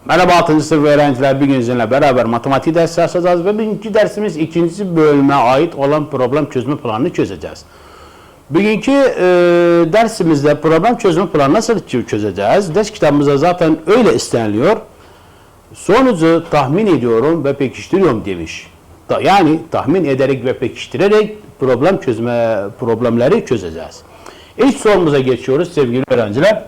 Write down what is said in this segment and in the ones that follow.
Merhaba 6. sınıf öğrenciler, bugün sizinle beraber matematik dersi çalışacağız ve bugünkü dersimiz ikinci bölüme ait olan problem çözme planını çözeceğiz. Bugünkü dersimizde problem çözme planı nasıl çözeceğiz? Ders kitabımızda zaten öyle isteniliyor. Sonucu tahmin ediyorum ve pekiştiriyorum demiş. Yani tahmin ederek ve pekiştirerek problemleri çözeceğiz. İlk sorumuza geçiyoruz sevgili öğrenciler.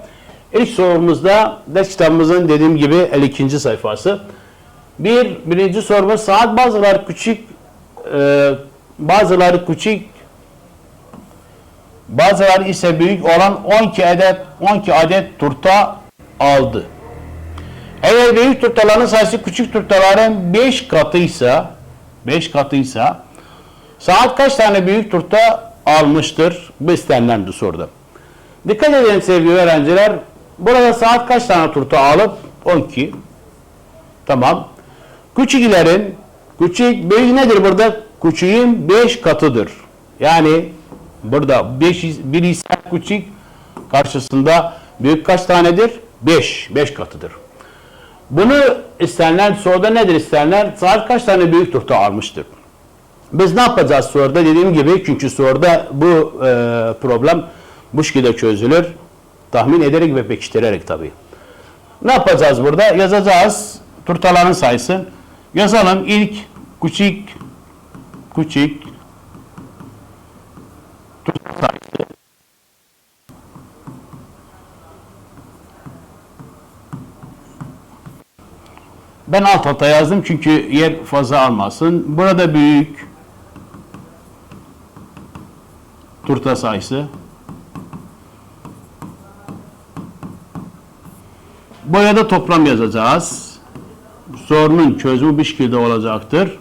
İlk sorumuzda ders kitabımızın dediğim gibi 52. sayfası. Birinci sorumuz saat bazıları küçük, bazıları ise büyük olan 12 adet turta aldı. Eğer büyük turtaların sayısı küçük turtaların 5 katıysa saat kaç tane büyük turta almıştır? Bu istenilen soruda. Dikkat edin sevgili öğrenciler. Burada saat kaç tane turta alıp 12. Tamam. Küçük büyük nedir burada? Küçüğün 5 katıdır. Yani burada 1 ise küçük karşısında büyük kaç tanedir? 5 katıdır. Bunu istenilen soruda nedir istenilen? Saat kaç tane büyük turta almıştır? Biz ne yapacağız soruda? Dediğim gibi çünkü soruda bu problem bu şekilde çözülür. Tahmin ederek ve pekiştirerek tabii. Ne yapacağız burada? Yazacağız turtaların sayısı. Yazalım ilk küçük turta sayısı. Ben alt alta yazdım çünkü yer fazla almasın. Burada büyük turta sayısı. Buraya da toplam yazacağız. Sorunun çözümü bir şekilde olacaktır.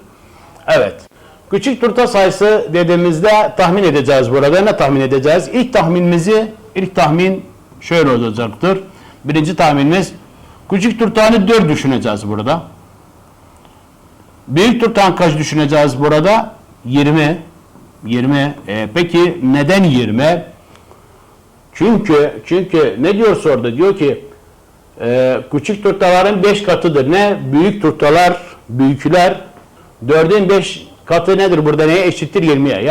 Evet. Küçük turta sayısı dediğimizde tahmin edeceğiz burada. Ne tahmin edeceğiz? İlk tahmin şöyle olacaktır. Birinci tahminimiz küçük turtanı 4 düşüneceğiz burada. Büyük turtan kaç düşüneceğiz burada? 20. Peki neden 20? Çünkü ne diyor soruda? Diyor ki küçük turtaların 5 katıdır. Ne? Büyük turtalar, büyükler 4'ün 5 katı nedir? Burada neye eşittir? 20'ye.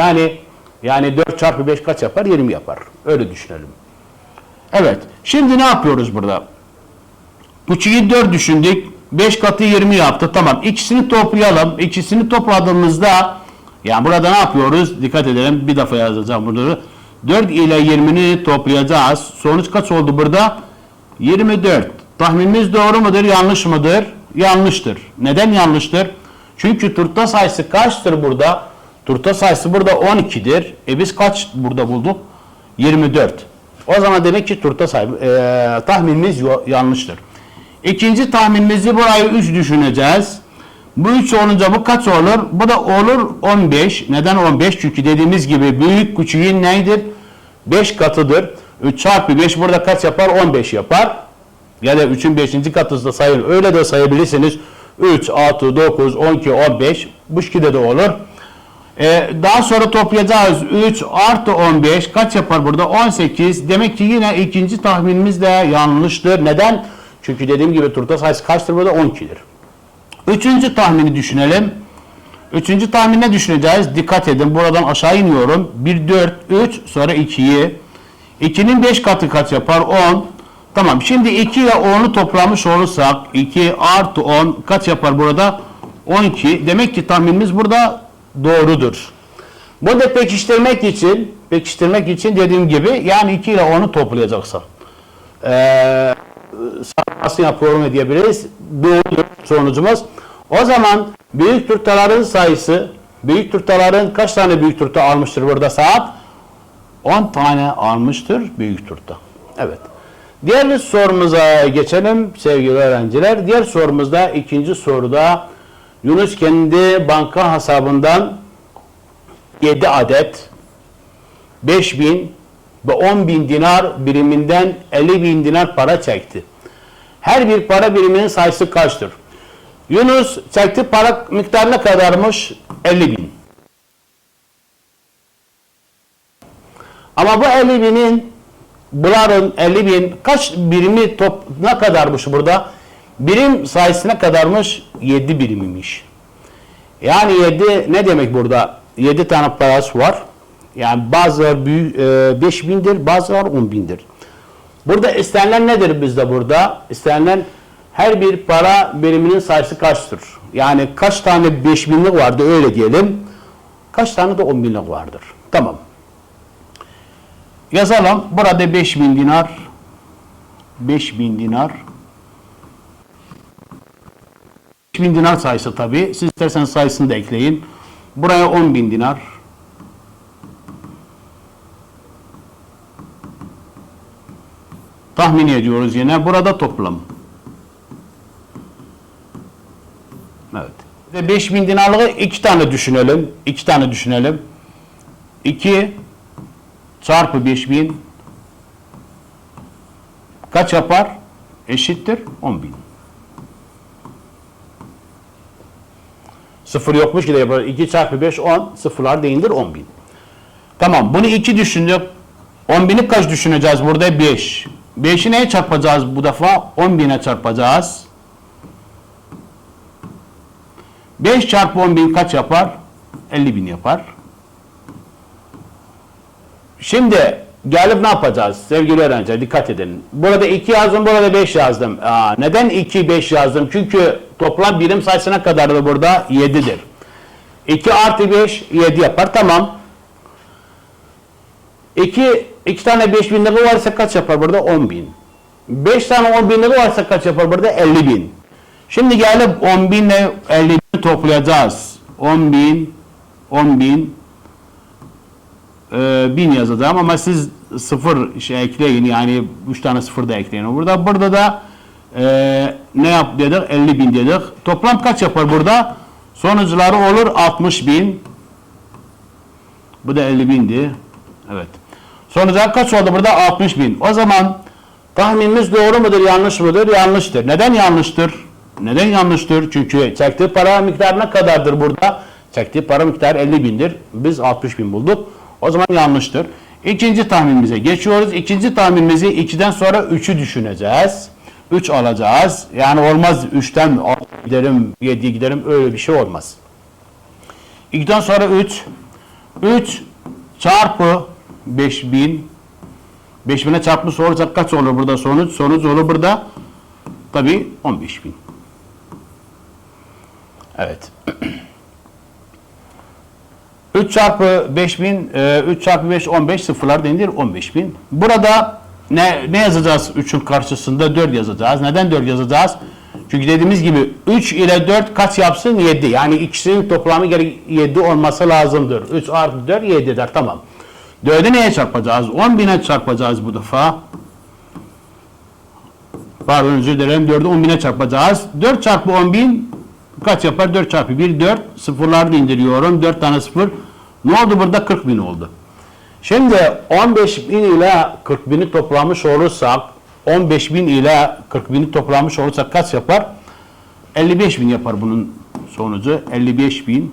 Yani 4 çarpı 5 kaç yapar? 20 yapar. Öyle düşünelim. Evet. Şimdi ne yapıyoruz burada? Küçüğü 4 düşündük. 5 katı 20 yaptı. Tamam. İkisini toplayalım. İkisini topladığımızda yani burada ne yapıyoruz? Dikkat edelim. Bir defa yazacağım burada. 4 ile 20'ni toplayacağız. Sonuç kaç oldu burada? 24. Tahminimiz doğru mudur? Yanlış mıdır? Yanlıştır. Neden yanlıştır? Çünkü turta sayısı kaçtır burada? Turta sayısı burada 12'dir. Biz kaç burada bulduk? 24. O zaman demek ki tahminimiz yanlıştır. İkinci tahminimizi burayı 3 düşüneceğiz. Bu 3 olunca bu kaç olur? Bu da olur 15. Neden 15? Çünkü dediğimiz gibi büyük küçüğün neydir? 5 katıdır. 3 çarpı 5 burada kaç yapar? 15 yapar. Ya da 3'ün 5. katısı da sayın. Öyle de sayabilirsiniz. 3, 6, 9, 12, 15. Bu şekilde de olur. Daha sonra toplayacağız. 3 artı 15 kaç yapar burada? 18. Demek ki yine ikinci tahminimiz de yanlıştır. Neden? Çünkü dediğim gibi turta sayısı kaçtır burada? 12'dir. Üçüncü tahmini düşünelim. Üçüncü tahmin ne düşüneceğiz? Dikkat edin. Buradan aşağı iniyorum. 1, 4, 3 sonra 2'yi. 2'nin 5 katı kaç yapar? 10. Tamam. Şimdi 2 ile 10'u toplamış olursak 2 artı 10 kaç yapar burada? 12. Demek ki tahminimiz burada doğrudur. Burada pekiştirmek için dediğim gibi yani 2 ile 10'u toplayacaksın. Nasıl yapıyorum diyebiliriz. Doğrudur sonucumuz. O zaman büyük turtaların sayısı, kaç tane büyük turta almıştır burada saat? 10 tane almıştır büyük turta. Evet. Diğer bir sorumuza geçelim sevgili öğrenciler. Diğer sorumuzda ikinci soruda Yunus kendi banka hesabından 7 adet 5.000 ve 10.000 dinar biriminden 50.000 dinar para çekti. Her bir para biriminin sayısı kaçtır? Yunus çekti para miktarı ne kadarmış? 50.000. Ama bu 50.000'in bunların 50.000 kaç birimi ne kadarmış burada? Birim sayısı ne kadarmış? 7 birimiymiş. Yani 7 ne demek burada? 7 tane parası var. Yani bazıları 5.000'dir, bazıları 10.000'dir. Burada istenilen nedir bizde burada? İstenilen her bir para biriminin sayısı kaçtır? Yani kaç tane 5.000'lik vardı öyle diyelim. Kaç tane de 10.000'lik vardır? Tamam. Yazalım. Burada 5.000 dinar. 5.000 dinar. 5.000 dinar sayısı tabi. Siz isterseniz sayısını da ekleyin. Buraya 10.000 dinar. Tahmin ediyoruz yine. Burada toplam. Evet. Ve 5.000 dinarlığı 2 tane düşünelim. 2 tane düşünelim. 2 çarpı 5.000 kaç yapar? Eşittir 10.000. Sıfır yokmuş ki de yapar. 2 çarpı 5 10. Sıfırlar değildir 10.000. Tamam. Bunu 2 düşündük. 10.000'i kaç düşüneceğiz? Burada 5. 5'i neye çarpacağız bu defa? 10.000'e çarpacağız. 5 çarpı 10.000 kaç yapar? 50.000 yapar. Şimdi gelip ne yapacağız? Sevgili öğrenciler dikkat edin. Burada 2 yazdım, burada 5 yazdım. Neden 2, 5 yazdım? Çünkü toplam birim sayısına kadar da burada 7'dir. 2 artı 5, 7 yapar. Tamam. 2 tane 5.000'lik varsa kaç yapar burada? 10.000. 5 tane 10.000'lik varsa kaç yapar burada? 50.000. Şimdi gelip 10.000 ile 50.000 toplayacağız. 10.000 1000 yazacağım ama siz sıfır ekleyin, yani 3 tane sıfır da ekleyin. Burada da ne yap dedik? 50.000 dedik. Toplam kaç yapar burada? Sonuçları olur 60.000. Bu da 50.000'di. Evet. Sonuçlar kaç oldu burada? 60.000. O zaman tahminimiz doğru mudur, yanlış mıdır? Yanlıştır. Neden yanlıştır? Neden yanlıştır? Çünkü çektiği para miktarı ne kadardır burada? Çektiği para miktarı 50.000'dir. Biz 60.000 bulduk. O zaman yanlıştır. İkinci tahminimize geçiyoruz. İkinci tahminimizi 2'den sonra 3'ü düşüneceğiz. 3 alacağız. Yani olmaz 3'ten 6 giderim, 7'ye giderim. Öyle bir şey olmaz. 2'den sonra 3. 3 çarpı 5.000. 5.000'e çarpmış olacak kaç olur burada sonuç? Sonuç olur burada tabii 15.000. Evet. 3 çarpı 5.000, 3 çarpı 5 15, sıfırlar denir 15.000. Burada ne yazacağız 3'ün karşısında? 4 yazacağız. Neden 4 yazacağız? Çünkü dediğimiz gibi 3 ile 4 kaç yapsın? 7. Yani ikisinin toplamı 7 olması lazımdır. 3 artı 4 7'dir. Tamam. 4'ü neye çarpacağız? 10.000'e çarpacağız bu defa. Pardon, özür dilerim. 4'ü 10.000'e çarpacağız. 4 çarpı 10.000 kaç yapar? 4 çarpı 1 4. Sıfırları da indiriyorum. 4 tane sıfır. Ne oldu burada? 40.000 oldu. Şimdi 15.000 ile 40.000'i toplamış olursak, 15.000 ile 40.000'i toplamış olursak kaç yapar? 55.000 yapar bunun sonucu. 55.000.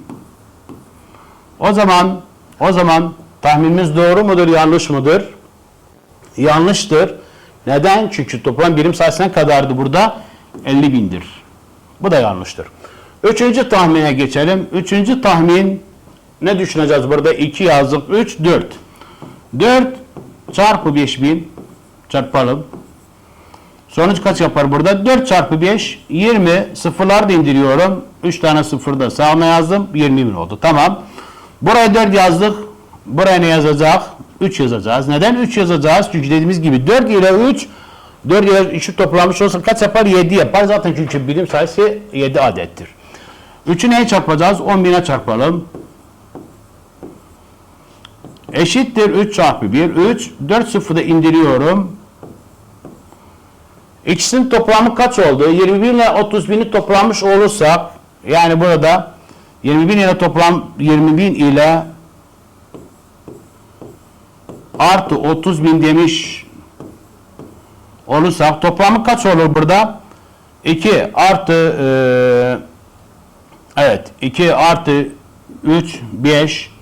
O zaman tahminimiz doğru mudur, yanlış mıdır? Yanlıştır. Neden? Çünkü toplam birim sayısına kadardı burada? 50.000'dir. Bu da yanlıştır. Üçüncü tahmine geçelim. Üçüncü tahmin ne düşüneceğiz burada? 2 yazdık. 3, 4. 4 çarpı 5.000 çarpalım. Sonuç kaç yapar burada? 4 çarpı 5, 20. Sıfırlar da indiriyorum. 3 tane sıfır da sağına yazdım. 20.000 oldu. Tamam. Buraya 4 yazdık. Buraya ne yazacak? 3 yazacağız. Neden 3 yazacağız? Çünkü dediğimiz gibi 4 ile 3, 4 ile 3'ü toplamış olsa kaç yapar? 7 yapar. Zaten çünkü birim sayısı 7 adettir. 3'ü neye çarpacağız? 10.000'e çarpalım. Eşittir 3 çarpı 1. 3. 4 sıfırda indiriyorum. İkisinin toplamı kaç oldu? 20.000 ile 30.000'i toplamış olursak, yani burada 20.000 ile toplam 20.000 ile artı 30.000 demiş olursak toplamı kaç olur burada? 2 artı evet 2 artı 3 5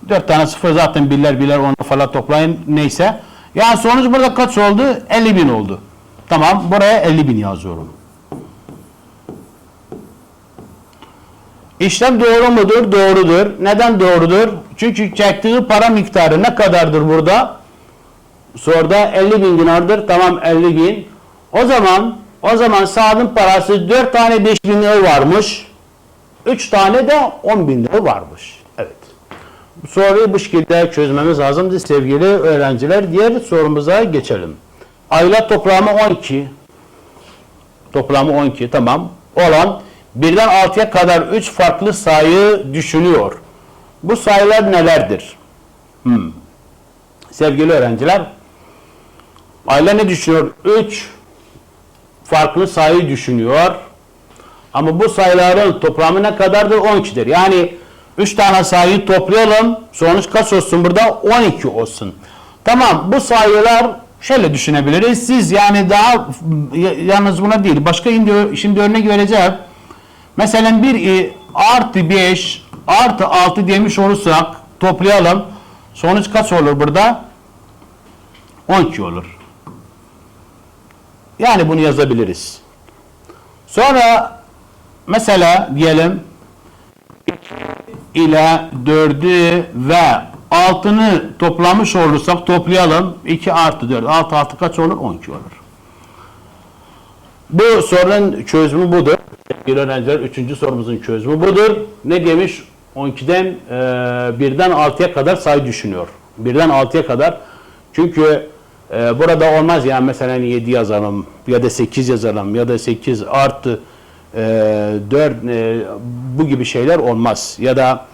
4 tane sıfır zaten birler onu falan toplayın neyse. Yani sonuç burada kaç oldu? 50.000 oldu. Tamam, buraya 50.000 yazıyorum. İşlem doğru mudur? Doğrudur. Neden doğrudur? Çünkü çektiği para miktarı ne kadardır burada? Soruda 50 bin dinardır. Tamam, 50 bin. O zaman Saad'ın parası 4 tane 5 bin lira varmış. 3 tane de 10 bin lira varmış. Evet. Bu soruyu bu şekilde çözmemiz lazımdı sevgili öğrenciler. Diğer sorumuza geçelim. Aylar toplamı 12. Toplamı 12, tamam. Olan birden 6'ya kadar 3 farklı sayı düşünüyor. Bu sayılar nelerdir? Sevgili öğrenciler, Ayla ne düşünüyor? 3 farklı sayı düşünüyor. Ama bu sayıların toplamı ne kadardır? 12'dir. Yani 3 tane sayıyı toplayalım. Sonuç kaç olsun burada? 12 olsun. Tamam, bu sayılar şöyle düşünebiliriz. Siz yani daha yalnız buna değil. Başka şimdi örnek vereceğim. Mesela 1 artı 5 artı 6 demiş olursak toplayalım. Sonuç kaç olur burada? 12 olur. Yani bunu yazabiliriz. Sonra mesela diyelim 2 ile 4'ü ve 6'nı toplamış olursak toplayalım. 2 artı 4. 6 kaç olur? 12 olur. Bu sorunun çözümü budur. Bir öğrenciler 3. sorumuzun çözümü budur. Ne demiş? 12'den 1'den 6'ya kadar sayı düşünüyor. 1'den 6'ya kadar. Çünkü burada olmaz yani mesela 7 yazalım ya da 8 yazalım ya da 8 artı 4 bu gibi şeyler olmaz. Ya da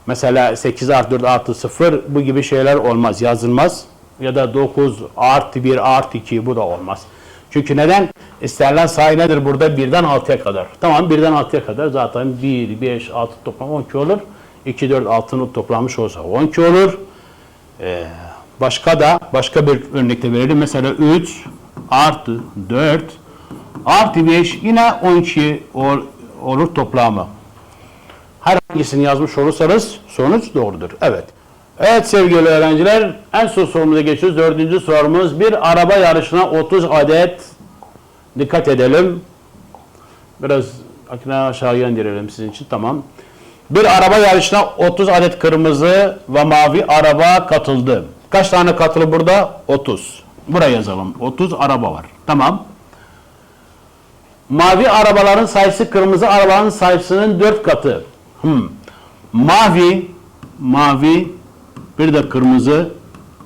mesela 8 artı 4 artı 0 bu gibi şeyler olmaz, yazılmaz. Ya da 9 artı 1 artı 2 bu da olmaz. Çünkü neden? İstenilen sayı nedir burada? 1'den 6'ya kadar. Tamam, 1'den 6'ya kadar zaten 1, 5, 6 toplam 12 olur. 2, 4, 6'nı toplamış olsa 12 olur. Başka bir örnekte verelim. Mesela 3 artı 4 artı 5 yine 12 olur toplamı. Hangisini yazmış olursanız sonuç doğrudur. Evet. Evet sevgili öğrenciler, en son sorumuza geçiyoruz. 4. sorumuz, bir araba yarışına 30 adet, dikkat edelim. Biraz aşağıya indirelim sizin için, tamam. Bir araba yarışına 30 adet kırmızı ve mavi araba katıldı. Kaç tane katılı burada? 30. Buraya yazalım. 30 araba var. Tamam. Mavi arabaların sayısı kırmızı arabaların sayısının 4 katı. Mavi bir de kırmızı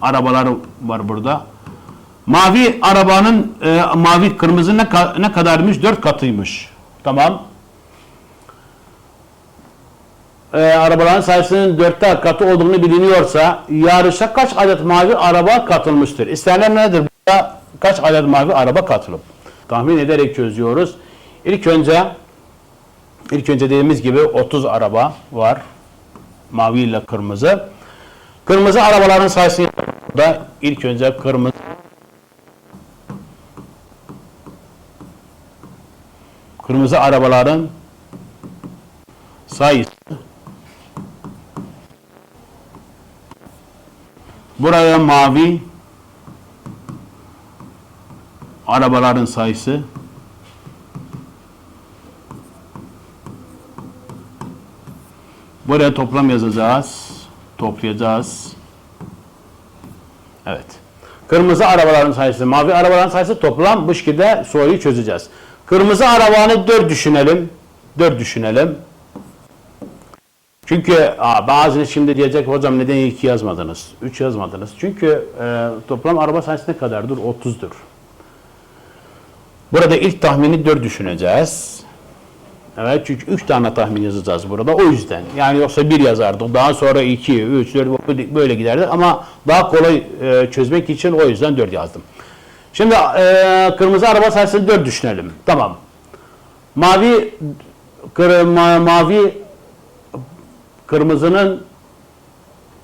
arabalar var burada. Mavi arabanın mavi kırmızı ne kadarmış? 4 katıymış. Tamam. Arabaların sayısının 4 katı olduğunu biliniyorsa yarışa kaç adet mavi araba katılmıştır? İstenilen nedir? Burada kaç adet mavi araba katılıp tahmin ederek çözüyoruz. İlk önce dediğimiz gibi 30 araba var. Mavi ile kırmızı. Kırmızı arabaların sayısını da ilk önce kırmızı arabaların sayısı, buraya mavi arabaların sayısı, buraya toplam yazacağız, toplayacağız. Evet. Kırmızı arabaların sayısı, mavi arabaların sayısı toplam, bu şekilde soruyu çözeceğiz. Kırmızı arabanı 4 düşünelim. 4 düşünelim. Çünkü bazı şimdi diyecek, hocam neden 2 yazmadınız? 3 yazmadınız. Çünkü toplam araba sayısı ne kadardır? 30'dur. Burada ilk tahmini 4 düşüneceğiz. Evet, çünkü 3 tane tahmin yazacağız burada. O yüzden. Yani yoksa 1 yazardık. Daha sonra 2, 3, 4 böyle giderdi. Ama daha kolay çözmek için o yüzden 4 yazdım. Şimdi kırmızı araba sayısını 4 düşünelim. Tamam. Mavi kırmızının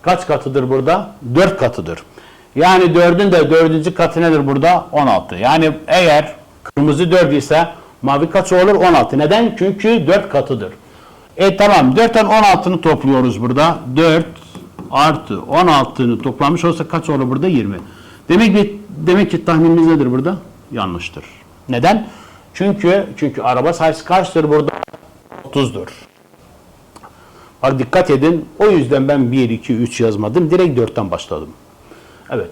kaç katıdır burada? 4 katıdır. Yani 4'ün de 4. katı nedir burada? 16. Yani eğer kırmızı 4 ise mavi kaç olur? 16. Neden? Çünkü 4 katıdır. Tamam. 4'ten 16'nı topluyoruz burada. 4 artı 16'nı toplamış olsa kaç olur burada? 20. Demek ki tahminimiz nedir burada? Yanlıştır. Neden? Çünkü araba sayısı kaçtır burada? 30'dur. Bak dikkat edin. O yüzden ben 1, 2, 3 yazmadım. Direkt 4'ten başladım. Evet.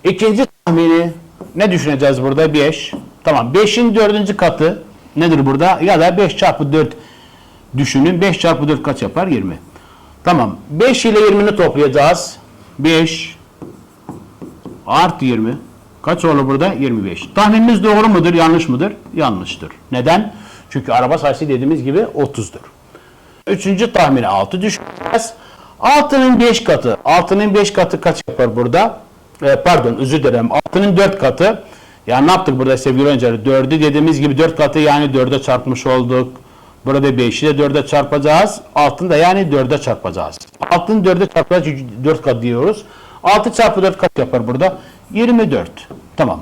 İkinci tahmini ne düşüneceğiz burada? 5. Tamam. 5'in 4. katı nedir burada? Ya da 5 çarpı 4 düşünün. 5 çarpı 4 kaç yapar? 20. Tamam. 5 ile 20'ni toplayacağız. 5 artı 20. Kaç olur burada? 25. Tahmininiz doğru mudur? Yanlış mıdır? Yanlıştır. Neden? Çünkü araba sayısı dediğimiz gibi 30'dur. Üçüncü tahmini 6 düşüneceğiz. 6'nın 5 katı. 6'nın 5 katı kaç yapar burada? Pardon, özür dilerim. 6'nın 4 katı. Yani ne yaptık burada sevgili öğrenciler? 4'ü dediğimiz gibi 4 katı, yani 4'e çarpmış olduk. Burada 5'i de 4'e çarpacağız. 6'ını da yani 4'e çarpacağız. 6'nın 4'e çarpacağız, çünkü 4 kat diyoruz. 6 çarpı 4 kaç yapar burada? 24. Tamam.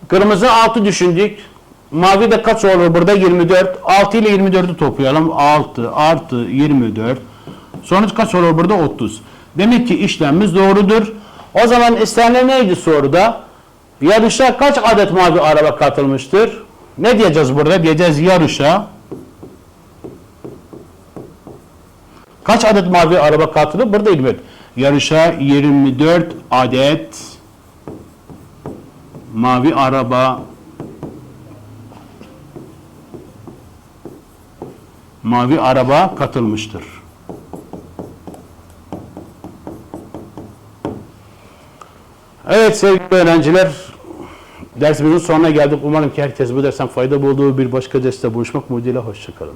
Kırmızı 6 düşündük. Mavi de kaç olur burada? 24. 6 ile 24'ü toplayalım. 6 artı 24. Sonuç kaç olur burada? 30. Demek ki işlemimiz doğrudur. O zaman istenilen neydi soruda? Yarışa kaç adet mavi araba katılmıştır? Ne diyeceğiz burada? Diyeceğiz yarışa kaç adet mavi araba katılır? Burada 24. Yarışa 24 adet mavi araba katılmıştır. Evet sevgili öğrenciler, dersimizin sonuna geldik. Umarım ki herkes bu dersten fayda bulduğu bir başka derste buluşmak umuduyla hoşça kalın.